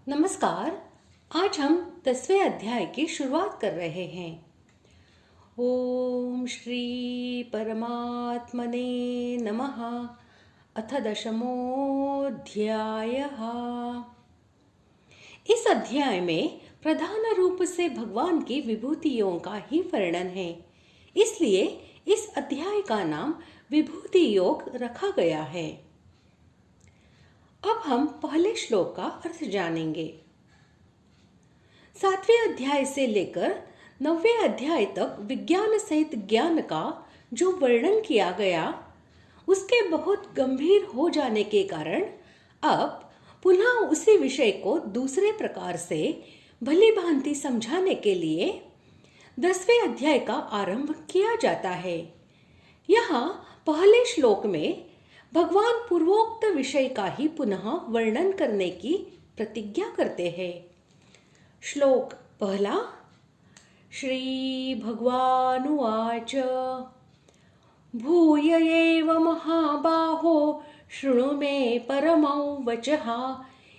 नमस्कार। आज हम 10वें अध्याय की शुरुआत कर रहे हैं। ओम श्री परमात्मने नमः। अथ 10मोऽध्यायः। इस अध्याय में प्रधान रूप से भगवान की विभूतियों का ही वर्णन है, इसलिए इस अध्याय का नाम विभूति योग रखा गया है। अब हम पहले श्लोक का अर्थ जानेंगे। 7वें अध्याय से लेकर 9वें अध्याय तक विज्ञान सहित ज्ञान का जो वर्णन किया गया, उसके बहुत गंभीर हो जाने के कारण अब पुनः उसी विषय को दूसरे प्रकार से भली भांति समझाने के लिए 10वें अध्याय का आरंभ किया जाता है। यहाँ पहले श्लोक में भगवान पूर्वोक्त विषय का ही पुनः वर्णन करने की प्रतिज्ञा करते हैं। श्लोक पहला। श्री भगवानुवाच भूय एव महाबाहो शृणु मे परमौ वचः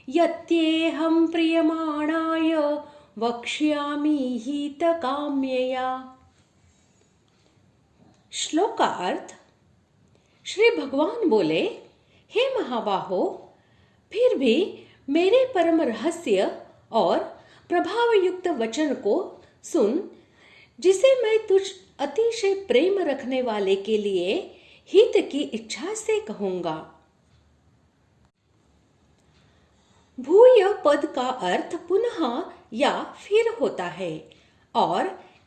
यत्येहं प्रीयमाणाय वक्ष्यामि हितकाम्यया। श्लोक का अर्थ। श्री भगवान बोले, हे महाबाहो, फिर भी मेरे परम रहस्य और प्रभावयुक्त वचन को सुन, जिसे मैं तुझ अतिशय प्रेम रखने वाले के लिए हित की इच्छा से कहूंगा। भूय पद का अर्थ पुनः या फिर होता है और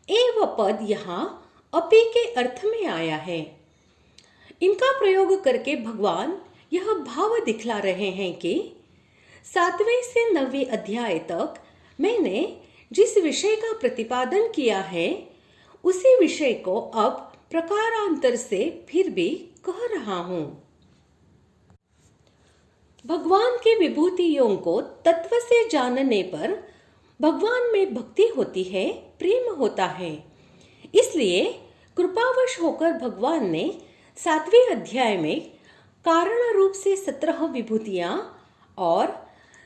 एव पद यहाँ अपि के अर्थ में आया है। इनका प्रयोग करके भगवान यह भाव दिखला रहे हैं कि 7वें से 9वें अध्याय तक मैंने जिस विषय का प्रतिपादन किया है, उसी विषय को अब प्रकारांतर से फिर भी कह रहा हूं। भगवान की विभूतियों को तत्व से जानने पर भगवान में भक्ति होती है, प्रेम होता है। इसलिए कृपावश होकर भगवान ने 7वें अध्याय में कारण रूप से 17 विभूतियां और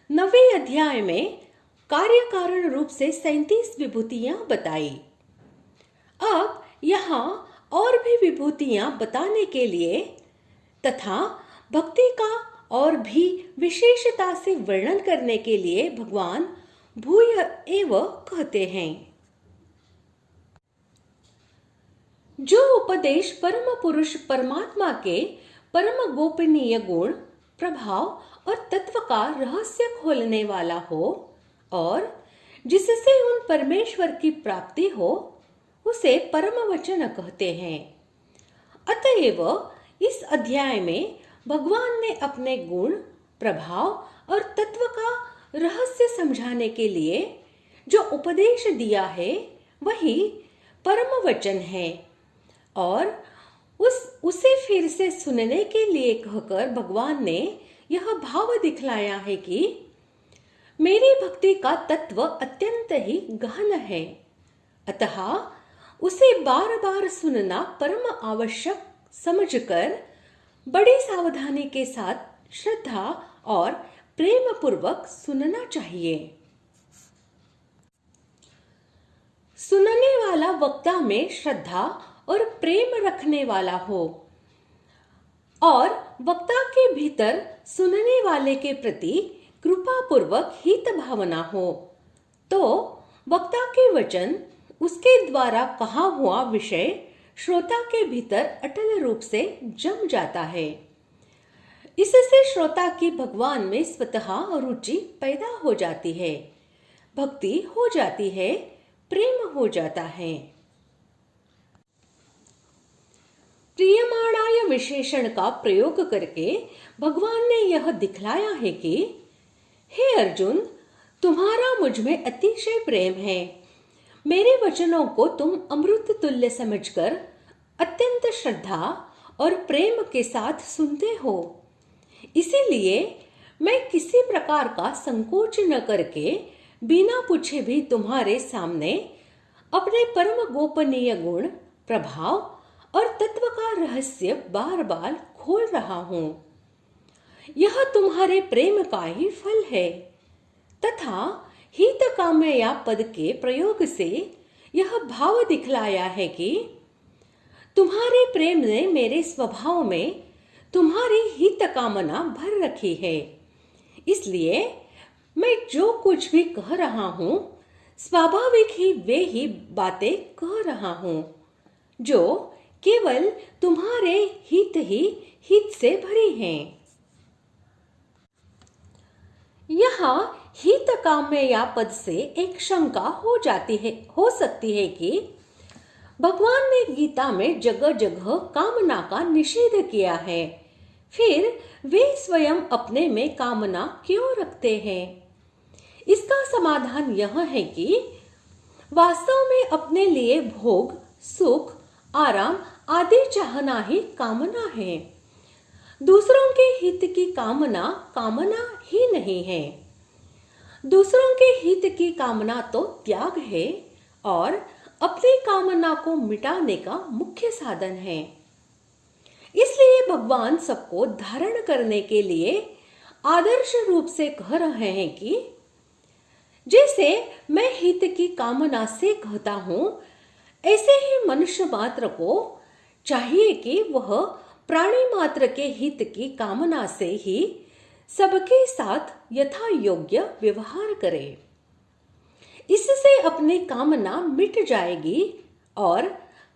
9वें अध्याय में कार्य कारण रूप से 37 विभूतियां बताई। अब यहाँ और भी विभूतियां बताने के लिए तथा भक्ति का और भी विशेषता से वर्णन करने के लिए भगवान भूय एव कहते हैं। जो उपदेश परम पुरुष परमात्मा के परम गोपनीय गुण, प्रभाव और तत्व का रहस्य खोलने वाला हो और जिससे उन परमेश्वर की प्राप्ति हो, उसे परम वचन कहते हैं। अतएव इस अध्याय में भगवान ने अपने गुण, प्रभाव और तत्व का रहस्य समझाने के लिए जो उपदेश दिया है, वही परम वचन है और उसे फिर से सुनने के लिए कहकर भगवान ने यह भाव दिखलाया है कि मेरी भक्ति का तत्व अत्यंत ही गहन है, अतः उसे बार बार सुनना परम आवश्यक समझकर बड़ी सावधानी के साथ श्रद्धा और प्रेम पूर्वक सुनना चाहिए। सुनने वाला वक्ता में श्रद्धा और प्रेम रखने वाला हो और वक्ता के भीतर सुनने वाले के प्रति कृपा पूर्वक हित भावना हो, तो वक्ता के वचन, उसके द्वारा कहा हुआ विषय श्रोता के भीतर अटल रूप से जम जाता है। इससे श्रोता की भगवान में स्वतः रुचि पैदा हो जाती है, भक्ति हो जाती है, प्रेम हो जाता है। प्रियमाणाय विशेषण का प्रयोग करके भगवान ने यह दिखलाया है कि हे अर्जुन, तुम्हारा मुझ में अतिशय प्रेम है। मेरे वचनों को तुम अमृत तुल्य समझकर अत्यंत श्रद्धा और प्रेम के साथ सुनते हो। इसीलिए मैं किसी प्रकार का संकोच न करके बिना पूछे भी तुम्हारे सामने अपने परम गोपनीय गुण, प्रभाव और तत्व का रहस्य बार बार खोल रहा हूं। यह तुम्हारे प्रेम का ही फल है। तथा हितकामया पद के प्रयोग से यह भाव दिखलाया है कि तुम्हारे प्रेम ने मेरे स्वभाव में तुम्हारी हित कामना भर रखी है, इसलिए मैं जो कुछ भी कह रहा हूं स्वाभाविक ही वे ही बातें कह रहा हूं जो केवल तुम्हारे ही हित से भरी हैं। यहाँ हित कामया पद से एक शंका हो सकती है कि भगवान ने गीता में जगह जगह कामना का निषेध किया है, फिर वे स्वयं अपने में कामना क्यों रखते हैं? इसका समाधान यह है कि वास्तव में अपने लिए भोग, सुख, आराम आदि चाहना ही कामना है। दूसरों के हित की कामना ही नहीं है। दूसरों के हित की कामना तो त्याग है और अपनी कामना को मिटाने का मुख्य साधन है। इसलिए भगवान सबको धारण करने के लिए आदर्श रूप से कह रहे हैं कि जैसे मैं हित की कामना से कहता हूं, ऐसे ही मनुष्य मात्र को चाहिए कि वह प्राणी मात्र के हित की कामना से ही सबके साथ यथा योग्य व्यवहार करे। इससे अपनी कामना मिट जाएगी और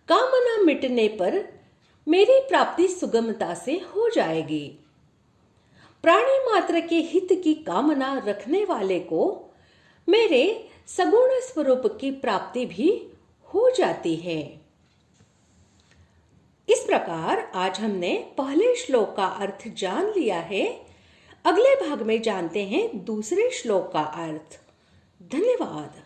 कामना मिटने पर मेरी प्राप्ति सुगमता से हो जाएगी। प्राणी मात्र के हित की कामना रखने वाले को मेरे सगुण स्वरूप की प्राप्ति भी हो जाती है। इस प्रकार आज हमने पहले श्लोक का अर्थ जान लिया है। अगले भाग में जानते हैं दूसरे श्लोक का अर्थ। धन्यवाद।